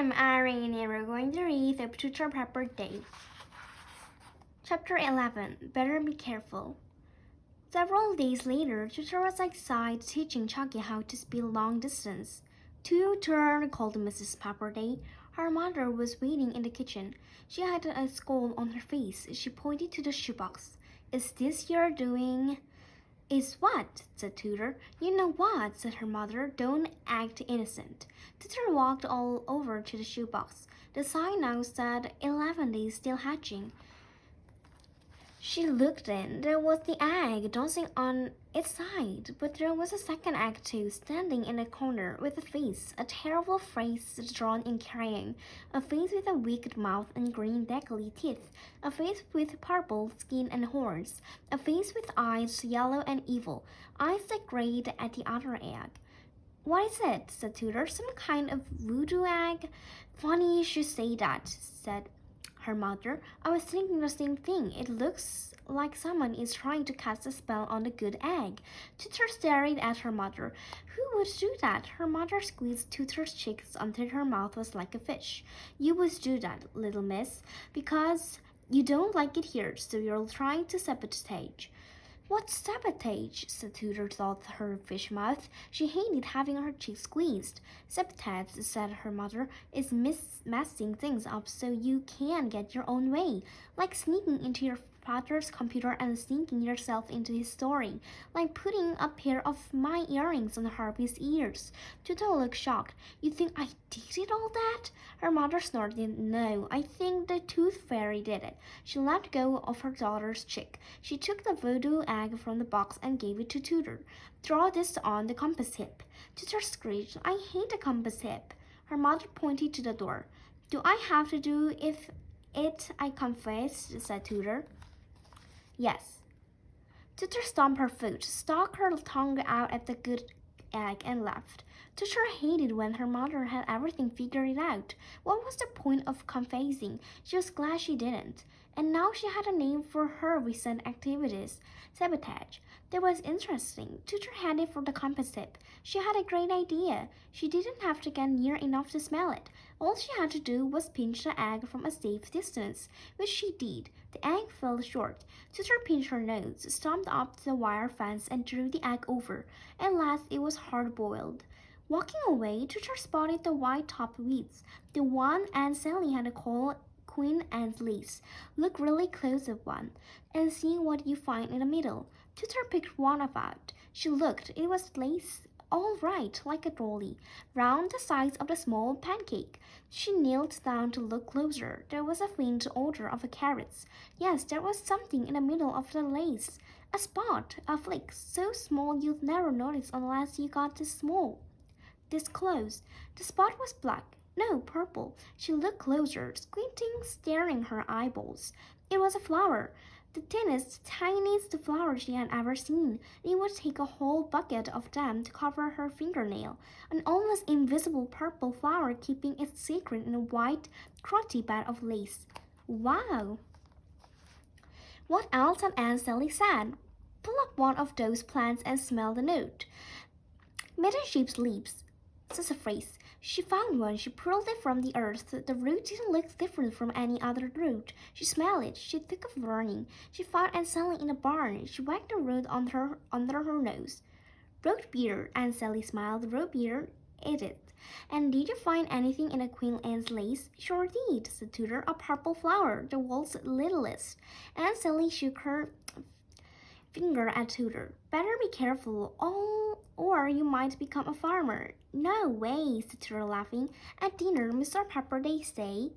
I'm Irene and we're going to read the Tooter Pepperday. Chapter 11. Better be careful. Several days later, Tooter was outside teaching Chucky how to speed long distance. Tooter, called Mrs. Pepperday. Her mother was waiting in the kitchen. She had a scowl on her face. She pointed to the shoebox. Is this your doing? Is what? Said Tooter. You know what? Said her mother. Don't act innocent. Tooter walked all over to the shoebox. The sign now said 11 days still hatching. She looked in. There was the egg dancing on its side, but there was a second egg too, standing in a corner with a face, a terrible face drawn in crayon, a face with a wicked mouth and green deckly teeth, a face with purple skin and horns, a face with eyes yellow and evil, eyes that glared at the other egg. What is it? Said Tooter. Some kind of voodoo egg? Funny you should say that, said her mother. I was thinking the same thing. It looks like someone is trying to cast a spell on the good egg. Tooter stared at her mother. Who would do that? Her mother squeezed Tooter's cheeks until her mouth was like a fish. You would do that, little miss, because you don't like it here, so you're trying to sabotage. What's sabotage? Said Tooter through her fish mouth. She hated having her cheeks squeezed. Sabotage, said her mother, is messing things up so you can get your own way, like sneaking into your father's computer and sneaking yourself into his story, like putting a pair of my earrings on Harvey's ears. Tooter looked shocked. You think I did all that? Her mother snorted. No, I think the tooth fairy did it. She let go of her daughter's cheek. She took the voodoo egg from the box and gave it to Tooter. Draw this on the compass hip. Tooter screeched. I hate the compass hip. Her mother pointed to the door. Do I have to do it, I confess, said Tooter. Yes. Tooter stomped her foot, stuck her tongue out at the good egg, and laughed. Tooter hated when her mother had everything figured out. What was the point of confessing? She was glad she didn't. And now she had a name for her recent activities. Sabotage. That was interesting. Tooter headed for the compass tip. She had a great idea. She didn't have to get near enough to smell it. All she had to do was pinch the egg from a safe distance, which she did. The egg fell short. Tooter pinched her nose, stomped up the wire fence, and drew the egg over. At last it was hard-boiled. Walking away, Tooter spotted the white-topped weeds, the one Aunt Sally had called Queen Anne's lace. Look really close at one, and see what you find in the middle. Tooter picked one up out. She looked. It was lace, all right, like a dolly, round the size of a small pancake. She knelt down to look closer. There was a faint odor of carrots. Yes, there was something in the middle of the lace. A spot, a flick, so small you'd never notice unless you got this close. The spot was black. No, purple. She looked closer, squinting, staring her eyeballs. It was a flower. The thinnest, tiniest flower she had ever seen. It would take a whole bucket of them to cover her fingernail. An almost invisible purple flower keeping its secret in a white, crotty bed of lace. Wow! What else had Aunt Sally said? Pull up one of those plants and smell the note. Mitten sheep's leaves. Sassafras. She found one. She pulled it from the earth. The root didn't look different from any other root. She smelled it. She took a warning. She found Aunt Sally in a barn. She wagged the root under her nose. Root beer, Aunt Sally smiled. Root beer, ate it. And did you find anything in a Queen Anne's lace? Sure did, said Tooter. A purple flower, the world's littlest. Aunt Sally shook her finger at Tooter. Better be careful, or you might become a farmer. No way, said Tooter, laughing. At dinner, Mr. Pepperday said,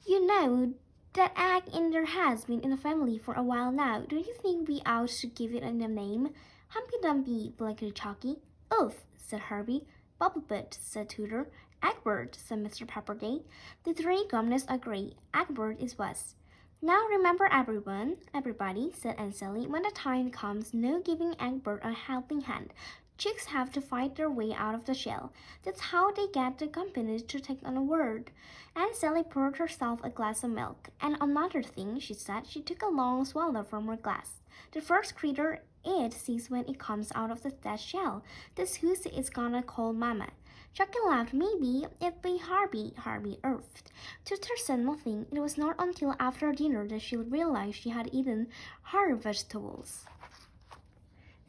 You know, that egg in there has been in the family for a while now. Don't you think we ought to give it a name? Humpy Dumpy, blinkered Chucky. Oof, said Herbie. Bubblebutt, said Tooter. Egbert, said Mr. Pepperday. The three governors agreed. Egbert is was. Now remember everybody, said Aunt Sally, when the time comes, no giving Egbert a helping hand. Chicks have to fight their way out of the shell. That's how they get the company to take on a word. Aunt Sally poured herself a glass of milk. And another thing, she said. She took a long swallow from her glass. The first critter it sees when it comes out of that shell. That's who it's gonna call Mama. Chucky laughed. Maybe it'd be Harvey urged. Tooter said nothing. It was not until after dinner that she realized she had eaten her vegetables.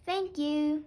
Thank you.